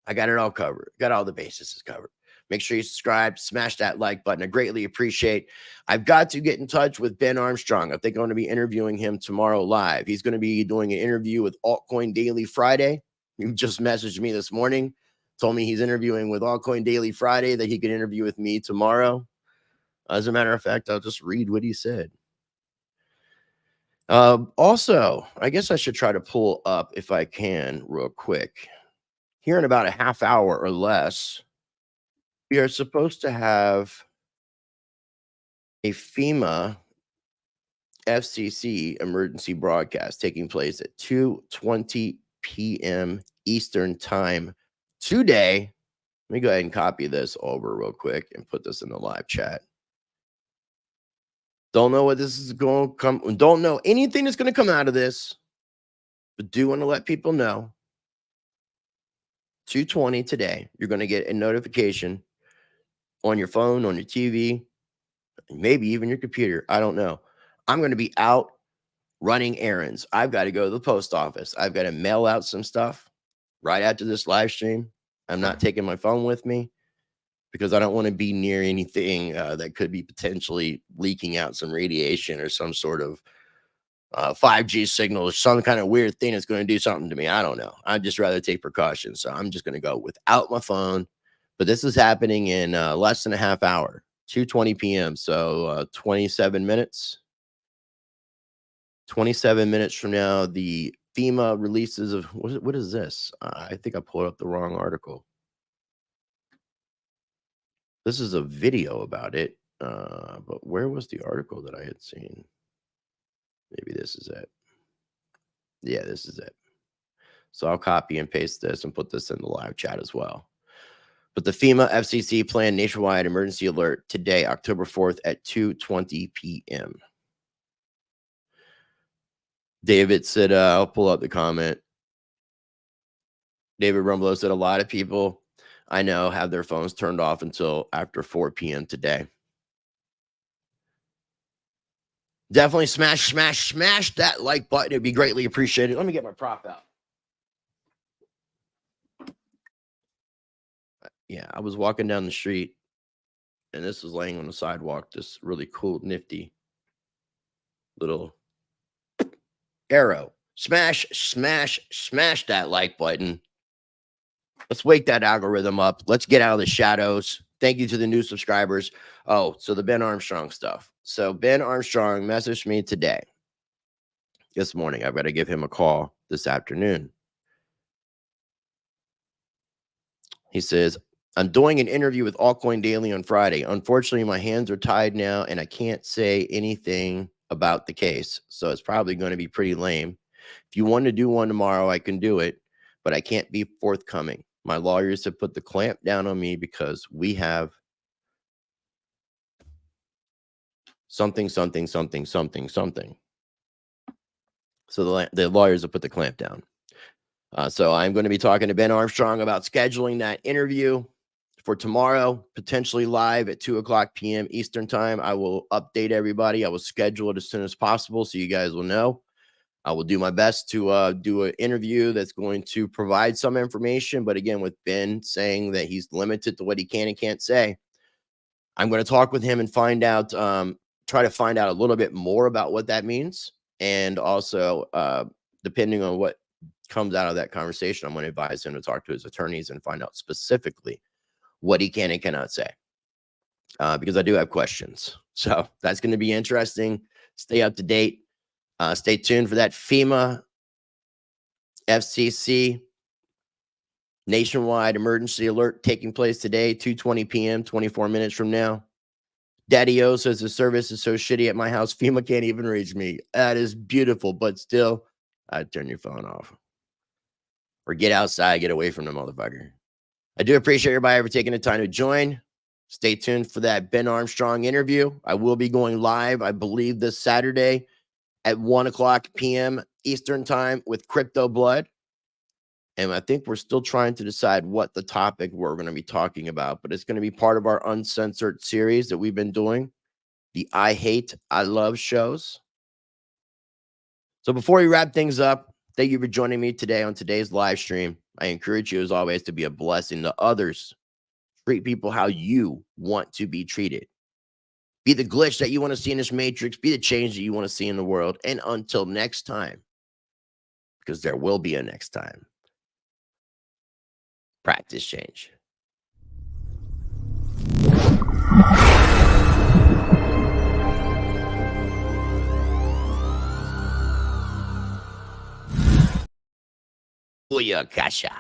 I got it all covered. Got all the bases covered. Make sure you subscribe, smash that like button. I greatly appreciate. I've got to get in touch with Ben Armstrong. I think I'm going to be interviewing him tomorrow live. He's going to be doing an interview with Altcoin Daily Friday. He just messaged me this morning, told me he's interviewing with Altcoin Daily Friday, that he could interview with me tomorrow. As a matter of fact, I'll just read what he said. Also, I guess I should try to pull up, if I can, real quick. Here in about a half hour or less, we are supposed to have a FEMA FCC emergency broadcast taking place at 2:20 p.m. Eastern time today. Let me go ahead and copy this over real quick and put this in the live chat. Don't know what this is going to come. Don't know anything that's going to come out of this, but do want to let people know. 2:20 today, you're going to get a notification on your phone, on your TV, maybe even your computer. I don't know. I'm going to be out running errands. I've got to go to the post office. I've got to mail out some stuff right after this live stream. I'm not taking my phone with me because I don't want to be near anything that could be potentially leaking out some radiation or some sort of 5G signal or some kind of weird thing that's going to do something to me. I don't know. I'd just rather take precautions. So I'm just going to go without my phone. But this is happening in less than a half hour, 2:20 p.m. So 27 minutes. 27 minutes from now, the FEMA releases of what is this? I think I pulled up the wrong article. This is a video about it. But where was the article that I had seen? Maybe this is it. Yeah, this is it. So I'll copy and paste this and put this in the live chat as well. But the FEMA FCC planned nationwide emergency alert today, October 4th at 2:20 p.m. David said, I'll pull up the comment. David Rumbelow said a lot of people I know have their phones turned off until after 4 p.m. today. Definitely smash that like button. It'd be greatly appreciated. Let me get my prop out. Yeah, I was walking down the street and this was laying on the sidewalk. This really cool, nifty little arrow. Smash that like button. Let's wake that algorithm up. Let's get out of the shadows. Thank you to the new subscribers. Oh, so the Ben Armstrong stuff. So Ben Armstrong messaged me today. This morning. I've got to give him a call this afternoon. He says, I'm doing an interview with Altcoin Daily on Friday. Unfortunately, my hands are tied now and I can't say anything about the case. So it's probably going to be pretty lame. If you want to do one tomorrow, I can do it, but I can't be forthcoming. My lawyers have put the clamp down on me because we have something. So the lawyers have put the clamp down. So I'm going to be talking to Ben Armstrong about scheduling that interview for tomorrow, potentially live at 2:00 p.m. Eastern time. I will update everybody. I will schedule it as soon as possible so you guys will know. I will do my best to do an interview that's going to provide some information. But again, with Ben saying that he's limited to what he can and can't say, I'm going to talk with him and find out, try to find out a little bit more about what that means. And also, depending on what comes out of that conversation, I'm going to advise him to talk to his attorneys and find out specifically what he can and cannot say, because I do have questions. So that's going to be interesting. Stay up to date. Stay tuned for that FEMA FCC nationwide emergency alert taking place today, 2:20 p.m., 24 minutes from now. Daddy O says the service is so shitty at my house, FEMA can't even reach me. That is beautiful, but still, I'd turn your phone off. Or get outside, get away from the motherfucker. I do appreciate everybody ever taking the time to join. Stay tuned for that Ben Armstrong interview. I will be going live, I believe, this Saturday at 1:00 p.m. Eastern time with Crypto Blood. And I think we're still trying to decide what the topic we're going to be talking about, but it's going to be part of our uncensored series that we've been doing, the I Hate, I Love shows. So before we wrap things up, thank you for joining me today on today's live stream. I encourage you, as always, to be a blessing to others. Treat people how you want to be treated. Be the glitch that you want to see in this matrix. Be the change that you want to see in the world. And until next time, because there will be a next time, practice change. Booyah, Kasha.